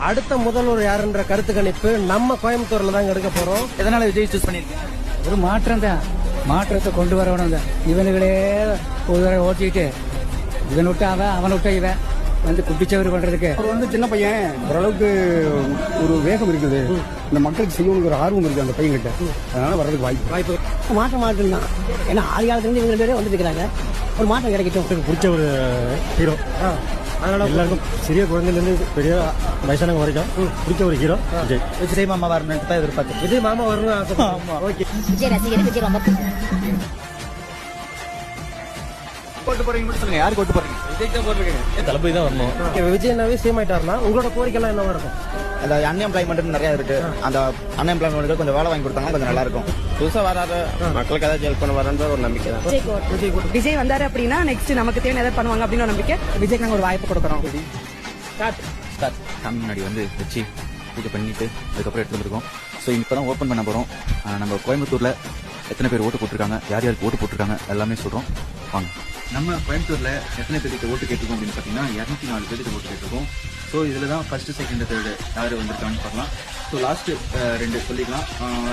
அடுத்த முதல்வர் யாருன்ற கருத்து கணிப்பு நம்ம கோயம்புத்தூர்ல தான் எடுக்க போறோம். எதனால விஜய் சூஸ் பண்ணிருக்கீங்க? ஒரு மாற்றம் தான், மாற்றத்தை கொண்டு வரணும் தான். இவனுகளே ஒரு தடவை ஓட்டிட்டு இவன் விட்டு அவன் விட்டு இவன் வந்து குட்டிச்சவர் பண்றதுக்கு. அவர் வந்து சின்ன பையன், ஓரளவுக்கு ஒரு வேகம் இருக்குது, இந்த மக்களுக்கு செய்யணுங்கிற ஒரு ஆர்வம் இருக்குது அந்த பையன் கிட்ட, அதனால வர்றதுக்கு வாய்ப்பு மாற்றம் தான். ஏன்னா ஆதி காலத்துல இவங்க பேரே வந்துட்டு இருக்காங்க, ஒரு மாற்றம் கிடைக்கட்டும். பிடிச்ச ஒரு ஹீரோ, அதனால எல்லாருக்கும் சிறிய குழந்தைலேருந்து பெரிய வயசானவங்க வரைக்கும் பிடிச்ச ஒரு ஹீரோ விஜய். விஜய் மாமா வரணும்னு தான் எதிர்பார்த்து. விஜய் மாமா வரணும் ஆசை. ஓகே, விஜய் ரசிகர், விஜய் ரொம்ப ஓட்டு போறீங்க மட்டும் சொல்லுங்க. யாருக்கு ஓட்டு போறீங்க? விஜய் தான் போறீங்க. தளபதி தான் வரணும். விஜய்னாவே சேம் ஆயிட்டாருன்னா உங்களோட கோரிக்கைலாம் என்னவா இருக்கும்? அந்த அன்எம்ப்ளாய்மெண்ட் நிறைய இருக்கு, அந்த அன்எம்ப்ளாய்மெண்ட் கொஞ்சம் வேலை வாங்கி கொடுத்தாங்கன்னா கொஞ்சம் நல்லா இருக்கும். புதுசா வராது, மக்களுக்கு ஏதாவது ஹெல்ப் பண்ண வரன்ற ஒரு நம்பிக்கை தான். விஜய் வந்தாரு அப்படின்னா நெக்ஸ்ட் நமக்கு தேவை ஏதாவது பண்ணுவாங்க அப்படின்னு ஒரு நம்பிக்கை. விஜய்க்கு நாங்க ஒரு வாய்ப்பு கொடுக்குறோம். முன்னாடி வந்து வச்சு பூஜை பண்ணிட்டு அதுக்கப்புறம் எடுத்து வந்துருக்கோம். ஸோ இப்பதான் ஓப்பன் பண்ண போறோம். நம்ம கோயம்புத்தூர்ல எத்தனை பேர் ஓட்டு போட்டிருக்காங்க, யார் யாருக்கு ஓட்டு போட்டிருக்காங்க எல்லாமே சொல்றோம் வாங்க. நம்ம கோயம்புத்தூர்ல எத்தனை பேருக்கு ஓட்டு கேட்டிருக்கோம் அப்படின்னு பார்த்தீங்கன்னா 204 பேருக்கு ஓட்டு கேட்டிருக்கோம். ஸோ இதில் தான் ஃபர்ஸ்ட் செகண்ட் தேர்டு யார் வந்திருக்காங்கன்னு பார்க்கலாம். ஸோ லாஸ்ட் 2 சொல்லிக்கலாம்.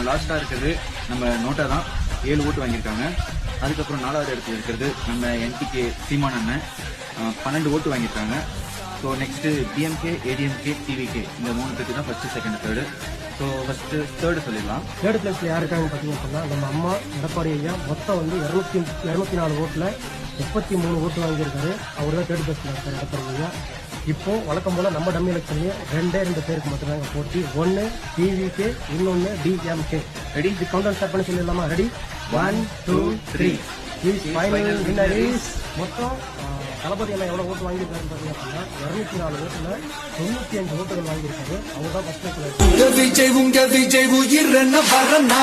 லாஸ்ட்டாக இருக்கிறது நம்ம நோட்டா தான், 7 ஓட்டு வாங்கியிருக்காங்க. அதுக்கப்புறம் 4வது இடத்துல இருக்கிறது நம்ம என்டிகே சீமான் அண்ணன், 12 ஓட்டு வாங்கியிருக்காங்க. So next DMK, ADMK, TVK இந்த 3 பேருக்கு தான் first second third. So first third சொல்லிடலாம். தேர்ட் பிளேஸ்ல யாருக்காங்க பார்த்தீங்கன்னா நம்ம அம்மா எடப்பாடி ஐயா மொத்தம் வந்து 204 ஓட்டுல 33 ஓட்டு வாங்கியிருக்காரு. அவர் தான் தேர்ட் பிளேஸ்ல இருக்காரு எடப்பாடி ஐயா. இப்போ வழக்கம் போல நம்ம டம்மி எலெக்ஷன்லயே 2 பேருக்கு மட்டும் தாங்க போட்டி. ஒன்னு டிவிகே, இன்னொன்னு டிஎம்கே. ரெடி? கவுண்டர் ஸ்டார்ட் பண்ணி சொல்லிடலாமா? ரெடி? 1 2 3. ஃபைனல் வின்னர் இஸ் மொத்தம் தளபதி எல்லாம் எவ்வளவு ஓட்டு வாங்கியிருக்காருன்னு பார்த்தீங்கன்னா 204 ஓட்டுல 95 ஓட்டுகள் வாங்கியிருக்காரு. அவங்க தான் ஃபர்ஸ்ட் பிளேஸ்ல. விஜய் உங்க விஜய் உயிர் என்ன வரனா